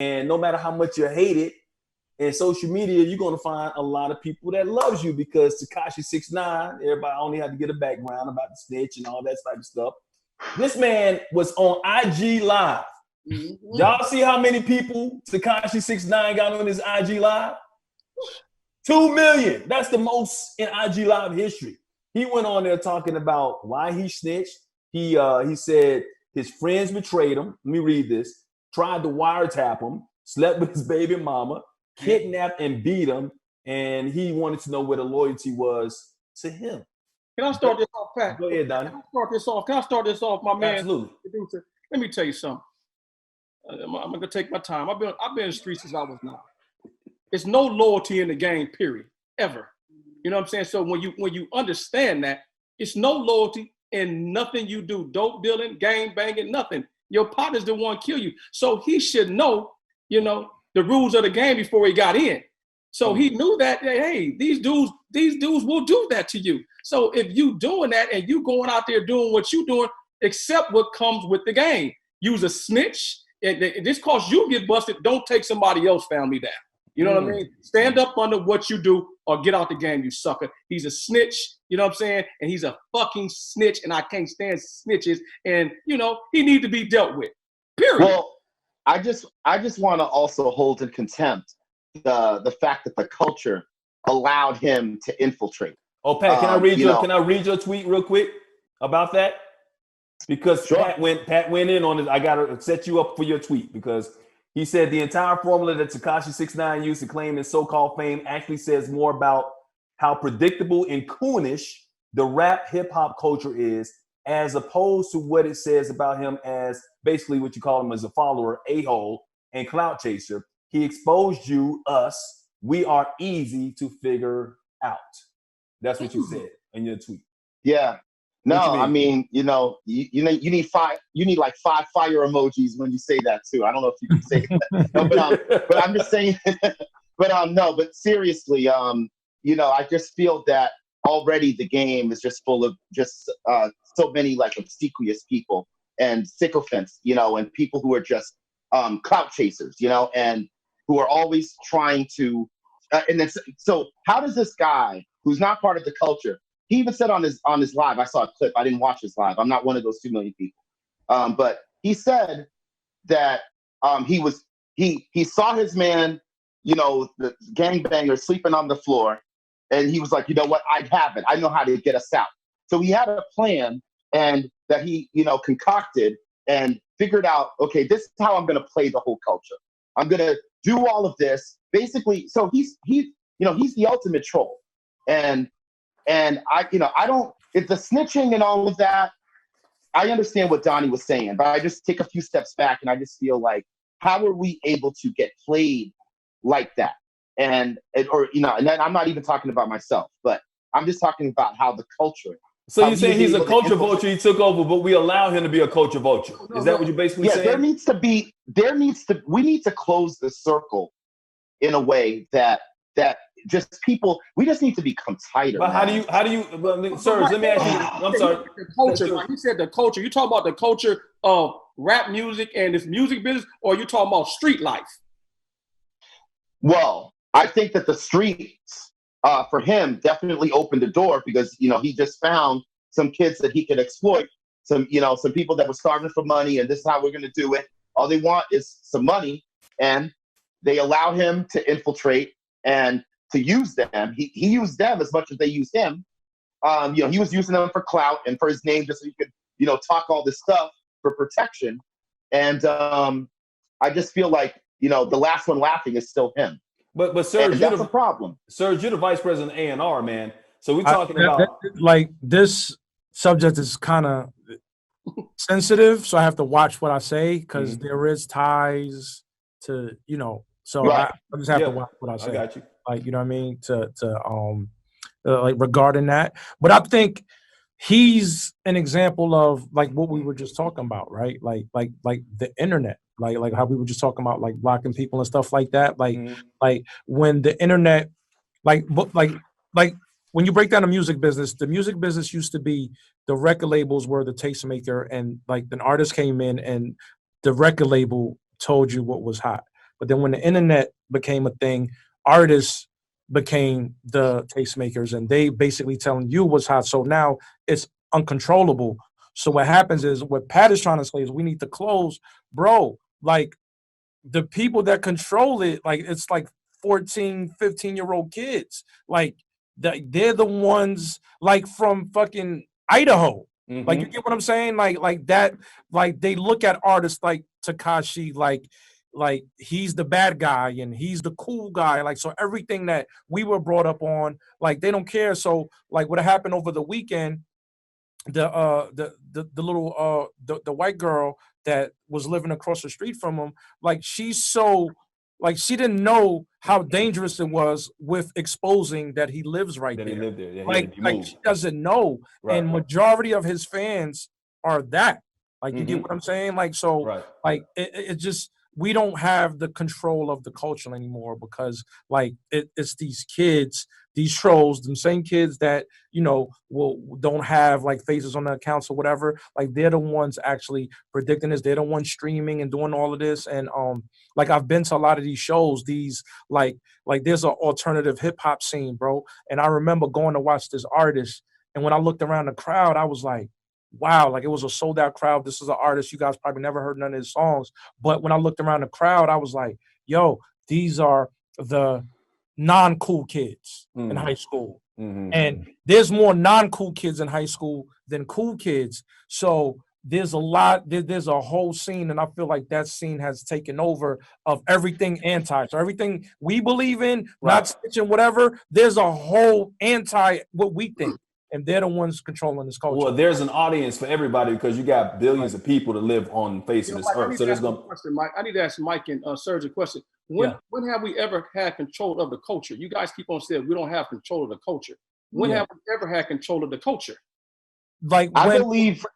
And no matter how much you hate it, in social media, you're gonna find a lot of people that loves you because Tekashi 6ix9ine, everybody only had to get a background about the snitch and all that type of stuff. This man was on IG Live. Y'all see how many people Tekashi 6ix9ine got on his IG Live? 2 million. That's the most in IG Live history. He went on there talking about why he snitched. He said his friends betrayed him. Let me read this. Tried to wiretap him, slept with his baby mama, kidnapped and beat him, and he wanted to know where the loyalty was to him. Can I start this off, Pat? Go ahead, Donny. Can I start this off, my man? Absolutely. Producer? Let me tell you something. I'm gonna take my time. I've been in the streets since I was 9. There's no loyalty in the game, period, ever. You know what I'm saying? So when you understand that, it's no loyalty in nothing you do. Dope dealing, gang banging, nothing. Your partner's the one kill you. So he should know, the rules of the game before he got in. So he knew that, hey, these dudes will do that to you. So if you doing that and you going out there doing what you doing, accept what comes with the game. Use a snitch. This cause you get busted. Don't take somebody else's family down. You know what I mean? Stand up under what you do or get out the game, you sucker. He's a snitch, you know what I'm saying? And he's a fucking snitch, and I can't stand snitches. And, he needs to be dealt with, period. Well, I just want to also hold in contempt the fact that the culture allowed him to infiltrate. Oh, Pat, can I read your tweet real quick about that? Because sure. Pat went in on it. I gotta set you up for your tweet because he said the entire formula that Tekashi 6ix9ine used to claim his so-called fame actually says more about how predictable and coonish the rap hip-hop culture is, as opposed to what it says about him as basically what you call him as a follower, a-hole, and clout chaser. He exposed us. We are easy to figure out. That's what you said in your tweet. Yeah. No, I mean, you need like 5 fire emojis when you say that too. I don't know if you can say that. No, but I'm just saying. But seriously, I just feel that already the game is just full of just so many like obsequious people and sycophants, and people who are just clout chasers, and who are always trying to. So how does this guy who's not part of the culture? He even said on his live, I saw a clip. I didn't watch his live. I'm not one of those 2 million people. But he said that he saw his man, the gangbanger sleeping on the floor, and he was like, you know what? I'd have it. I know how to get us out. So he had a plan, and that he concocted and figured out. Okay, this is how I'm going to play the whole culture. I'm going to do all of this basically. So he's the ultimate troll, and I don't, it's the snitching and all of that. I understand what Donny was saying, but I just take a few steps back and I just feel like, how are we able to get played like that? And then I'm not even talking about myself, but I'm just talking about how the culture. So you're saying he's a culture vulture, he took over, but we allow him to be a culture vulture. Is that what you're basically saying? We need to close the circle in a way that just people, we just need to become tighter. But how do you, Serge, let me ask you, I'm sorry. The culture, like you said, the culture, you talk about the culture of rap music and this music business, or you talking about street life? Well, I think that the streets, for him, definitely opened the door because, he just found some kids that he could exploit, some people that were starving for money, and this is how we're going to do it. All they want is some money, and they allow him to infiltrate and to use them. He used them as much as they used him. He was using them for clout and for his name, just so he could, talk all this stuff for protection. And I just feel like, the last one laughing is still him. But Serge, that's a problem. Serge, you're the vice president of A&R, man. So we're talking about like this subject is kind of sensitive, so I have to watch what I say because there is ties to, so right. I just have to watch what I say. I got you. Like, you know what I mean? To like regarding that. But I think he's an example of like what we were just talking about, right? Like the internet, like how we were just talking about like blocking people and stuff like that. Like when the internet, like when you break down the music business used to be the record labels were the tastemaker, and like an artist came in and the record label told you what was hot. But then when the internet became a thing, artists became the tastemakers, and they basically telling you what's hot. So now it's uncontrollable. So what happens is, what Pat is trying to say is, we need to close, bro. Like, the people that control it, like, it's like 14, 15-year-old kids. Like, they're the ones, like, from fucking Idaho. Like, you get what I'm saying? Like that, like, they look at artists like Tekashi, like he's the bad guy and he's the cool guy. Like, so everything that we were brought up on, like, they don't care. So, like, what happened over the weekend, the little the white girl that was living across the street from him, like, she's so, like, she didn't know how dangerous it was with exposing that he lives right there. He lived there. Yeah, like she doesn't know. Right. And majority of his fans are that. Like, you get what I'm saying? Like, so, right. Like, it just, we don't have the control of the culture anymore, because, like, it's these kids, these trolls, them same kids that, you know, don't have, like, faces on their accounts or whatever. Like, they're the ones actually predicting this. They're the ones streaming and doing all of this. And like, I've been to a lot of these shows. These like there's an alternative hip hop scene, bro. And I remember going to watch this artist, and when I looked around the crowd, I was like, wow, like, it was a sold out crowd. This is an artist you guys probably never heard none of his songs. But when I looked around the crowd, I was like, yo, these are the non-cool kids in high school. And there's more non-cool kids in high school than cool kids. So there's a whole scene, and I feel like that scene has taken over of everything anti. So everything we believe in, not snitching, whatever, there's a whole anti what we think. And they're the ones controlling this culture. Well, there's an audience for everybody, because you got billions of people to live on the face of this earth. So there's going to Mike. I need to ask Mike and Serge a question. When have we ever had control of the culture? You guys keep on saying we don't have control of the culture. When have we ever had control of the culture? Like, I believe.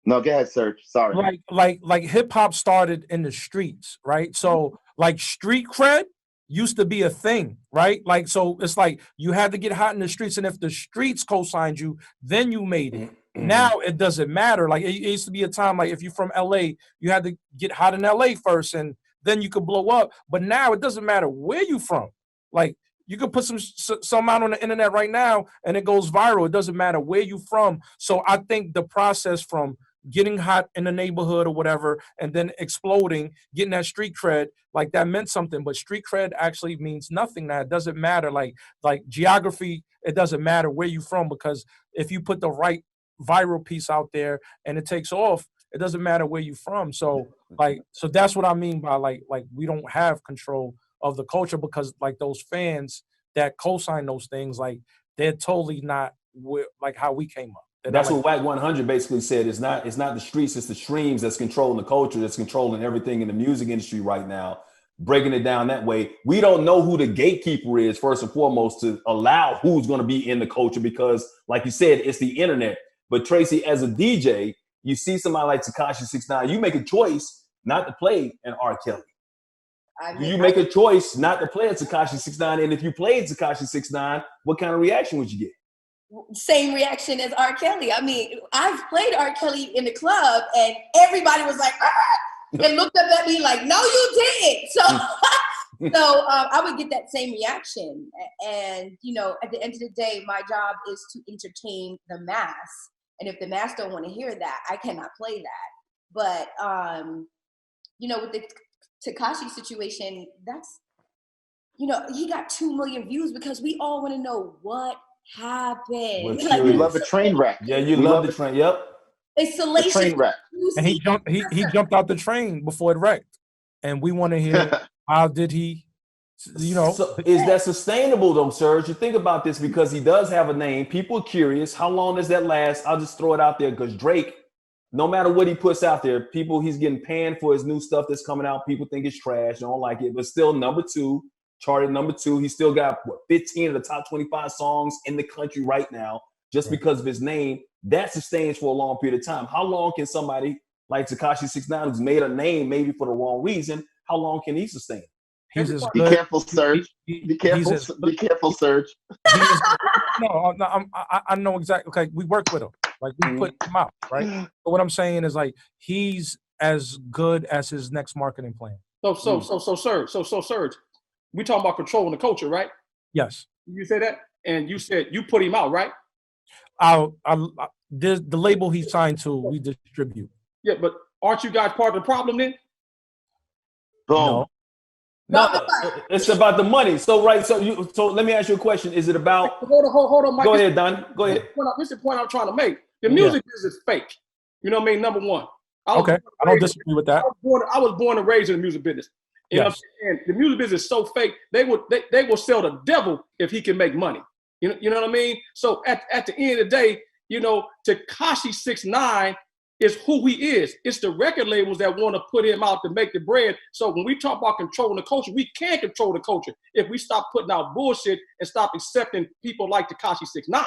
No, go ahead, Serge. Sorry. Like hip hop started in the streets, right? So, like, street cred used to be a thing, right? Like, so it's like you had to get hot in the streets, and if the streets co-signed you, then you made it. Now it doesn't matter. Like, it used to be a time, like, if you're from LA, you had to get hot in LA first, and then you could blow up. But now it doesn't matter where you from. Like, you could put some out on the internet right now, and it goes viral. It doesn't matter where you from. So I think the process from getting hot in the neighborhood or whatever, and then exploding, getting that street cred, like, that meant something. But street cred actually means nothing now. It doesn't matter. Like geography, it doesn't matter where you're from, because if you put the right viral piece out there and it takes off, it doesn't matter where you're from. So, like, so that's what I mean by like we don't have control of the culture, because, like, those fans that co-sign those things, like, they're totally not like how we came up. That's what Wack 100 basically said. It's not the streets, it's the streams that's controlling the culture, that's controlling everything in the music industry right now. Breaking it down that way, we don't know who the gatekeeper is, first and foremost, to allow who's going to be in the culture, because, like you said, it's the internet. But Traci, as a DJ, you see somebody like Tekashi 6ix9ine, you make a choice not to play an R. Kelly. You make a choice not to play a Tekashi 6ix9ine, and if you played Tekashi 6ix9ine, what kind of reaction would you get? Same reaction as R. Kelly. I mean, I've played R. Kelly in the club, and everybody was like, and looked up at me like, no, you didn't. So, I would get that same reaction. And, you know, at the end of the day, my job is to entertain the mass. And if the mass don't want to hear that, I cannot play that. But, you know, with the Tekashi situation, that's, you know, he got 2 million views because we all want to know what happened. Like, we love a train wreck. Yeah, you love the train. Yep. It's salacious. Train wreck. And he jumped out the train before it wrecked. And we want to hear, how did he, you know. So is that sustainable though, Serge? You think about this, because he does have a name. People are curious. How long does that last? I'll just throw it out there, because Drake, no matter what he puts out there, he's getting panned for his new stuff that's coming out. People think it's trash, don't like it, but still #2. Charted #2. He still got 15 of the top 25 songs in the country right now, just because of his name. That sustains for a long period of time. How long can somebody like Tekashi 6ix9ine, who's made a name maybe for the wrong reason, how long can he sustain? Be careful, Serge. Be careful, Serge. No, I know exactly. Okay, we work with him. Like, we put him out, right? But what I'm saying is, like, he's as good as his next marketing plan. So Serge, we talking about controlling the culture, right? Yes. You said that, and you said you put him out, right? The label he signed to, we distribute. Yeah, but aren't you guys part of the problem then? Boom. No, it's about the money. So let me ask you a question. Is it about? Hold on, Mike. Go ahead, Donny. Go ahead. This is the point I'm trying to make. The music business is fake. You know what I mean? Number one. I don't disagree with that. I was born and raised in the music business. You know what I'm saying? The music business is so fake. They will sell the devil if he can make money. You know what I mean? So at the end of the day, Tekashi 6ix9ine is who he is. It's the record labels that want to put him out to make the bread. So when we talk about controlling the culture, we can control the culture if we stop putting out bullshit and stop accepting people like Tekashi 6ix9ine.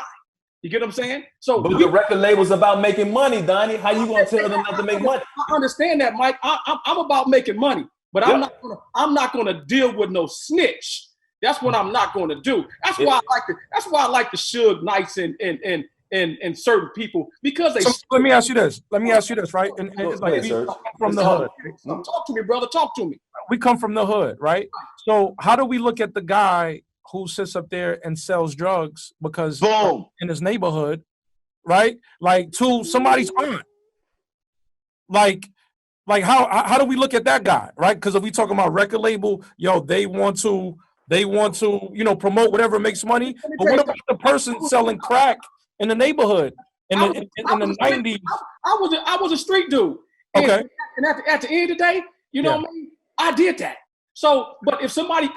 You get what I'm saying? So, but the record label's about making money, Donny. How you gonna tell them not to make money? I understand that, Mike. I'm about making money, but I'm not gonna deal with no snitch. That's what I'm not gonna do. That's why I like the Suge Knights and certain people, because they. So let me ask you this, right? And it's like we come from the hood. Talk to me, brother. Talk to me. We come from the hood, right? So how do we look at the guy who sits up there and sells drugs because in his neighborhood, right? Like to somebody's aunt. Like how do we look at that guy, right? Because if we talking about record label, they want to promote whatever makes money. But what about the person selling crack in the neighborhood in the 90s? I was a street dude. Okay. And at the end of the day, what I mean? I did that. So, but if somebody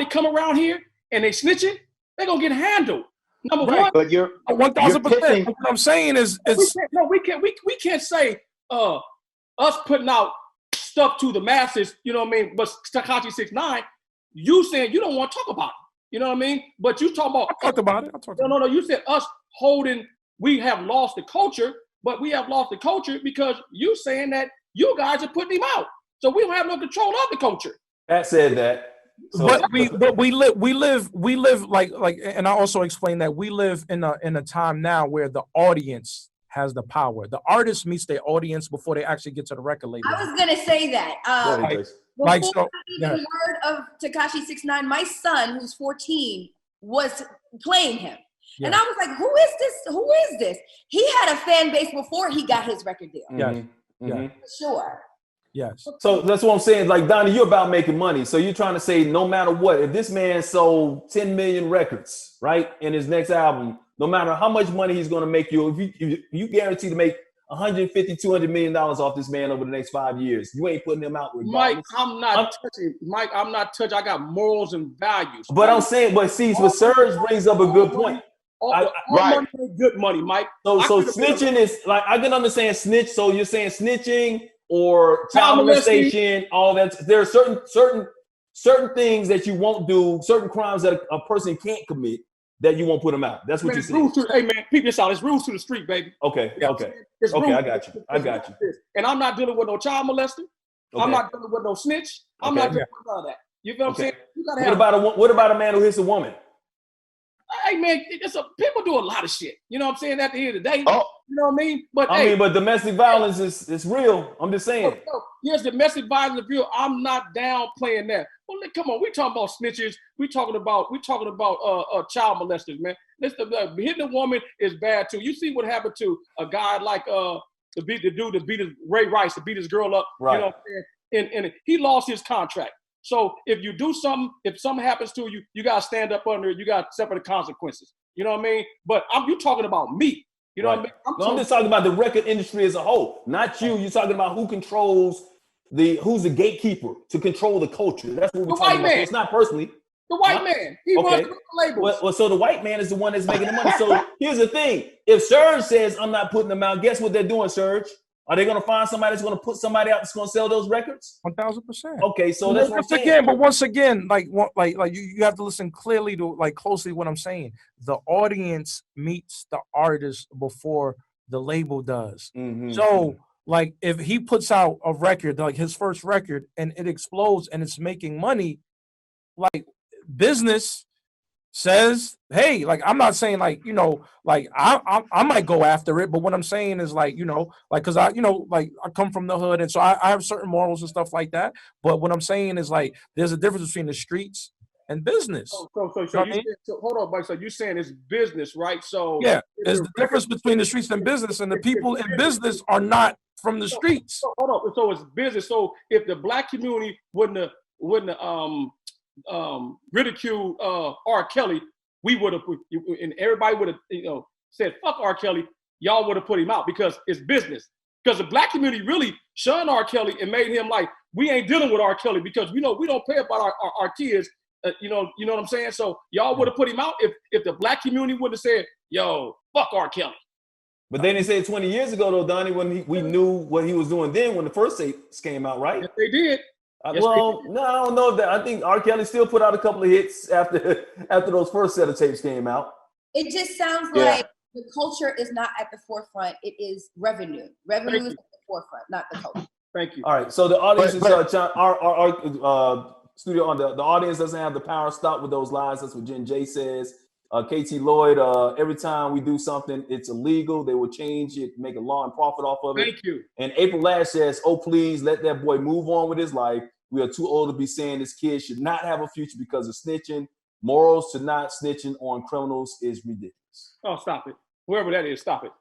come around here and they snitching, they're gonna get handled. Number one. But you're 1000%. What I'm saying is we can't say us putting out stuff to the masses, you know what I mean? But Tekashi 6ix9ine, you saying you don't want to talk about it. You know what I mean? But you talk about I talked about it. No. You said us holding, we have lost the culture, but we have lost the culture because you saying that you guys are putting him out. So we don't have no control of the culture. Pat said that. So, but we live like, and I also explained that we live in a time now where the audience has the power. The artist meets their audience before they actually get to the record label. I was gonna say that. Before I even heard of Tekashi 6ix9ine, my son, who's 14, was playing him. Yeah. And I was like, who is this? Who is this? He had a fan base before he got his record deal. Yes. For sure. Yes. So that's what I'm saying. Like, Donny, you're about making money. So you're trying to say no matter what, if this man sold 10 million records, right, in his next album, no matter how much money he's going to make you, if you guarantee to make $150, $200 million off this man over the next 5 years, you ain't putting him out regardless. Mike, I'm not touching. I got morals and values. But I'm saying, but see, what Serge brings up a good point. All money is good money, Mike. So snitching is like, I can understand snitch. So you're saying snitching or child molestation, all that. There are certain things that you won't do, certain crimes that a person can't commit that you won't put them out. That's what you're saying. Hey man, peep this out. It's rules to the street, baby. Okay. I got you. And I'm not dealing with no child molester. Okay. I'm not dealing with no snitch. I'm not dealing with none of that. You feel what I'm saying? You gotta have what about a man who hits a woman? Hey man, people do a lot of shit. You know what I'm saying? At the end of the day, you know what I mean? But but domestic violence is real. I'm just saying. Yes, domestic violence is real. I'm not down playing that. Well, come on, we talking about snitches. We talking about child molesters, man. Hitting a woman is bad too. You see what happened to a guy like the dude that beat Ray Rice, to beat his girl up. Right. You know what I'm saying? And he lost his contract. So if you do something, if something happens to you, you gotta stand up under it. You gotta suffer the consequences. You know what I mean? But you talking about me. You know what I mean? I'm just talking about the record industry as a whole, not you. You're talking about who's the gatekeeper to control the culture. That's what we're talking about. So it's not personally. The white man. He runs the labels. Well, so the white man is the one that's making the money. So here's the thing. If Serge says, I'm not putting them out, guess what they're doing, Serge? Are they going to find somebody that's going to put somebody out that's going to sell those records? 1000%. Okay, so that's what I'm saying. Once again, you have to listen clearly to closely what I'm saying. The audience meets the artist before the label does. Mm-hmm. So if he puts out a record, like his first record, and it explodes and it's making money, business says, hey, like I'm not saying like, you know, like I might go after it, but what I'm saying is like, you know, like because I, you know, like I come from the hood and so I have certain morals and stuff like that. But what I'm saying is like there's a difference between the streets and business. So You you know what I mean? so hold on, Mike. So you're saying it's business, right? So Yeah, if there's the the difference between the streets and business, and the people in business are not from the streets. hold on. So it's business. So if the black community wouldn't have ridiculed R. Kelly, we would have, and everybody would have, you know, said fuck R. Kelly. Y'all would have put him out because it's business. Because the black community really shunned R. Kelly and made him like, we ain't dealing with R. Kelly because we know we don't pay about our kids. You know what I'm saying? So y'all would have put him out if the black community would have said, yo, fuck R. Kelly. But they didn't say it 20 years ago though, Donnie, when we knew what he was doing then when the first tapes came out, right? Yes, they did. Yes, Well, no, I don't know that. I think R. Kelly still put out a couple of hits after those first set of tapes came out. It just sounds like the culture is not at the forefront. It is revenue. Revenue is at the forefront, not the culture. Thank you. All right, so the audience is our studio on the audience doesn't have the power to stop with those lies. That's what Jen J says. KT Lloyd, every time we do something, it's illegal. They will change it, make a law and profit off of it. Thank you. And April Lash says, oh, please let that boy move on with his life. We are too old to be saying this kid should not have a future because of snitching. Morals to not snitching on criminals is ridiculous. Oh, stop it. Whoever that is, stop it.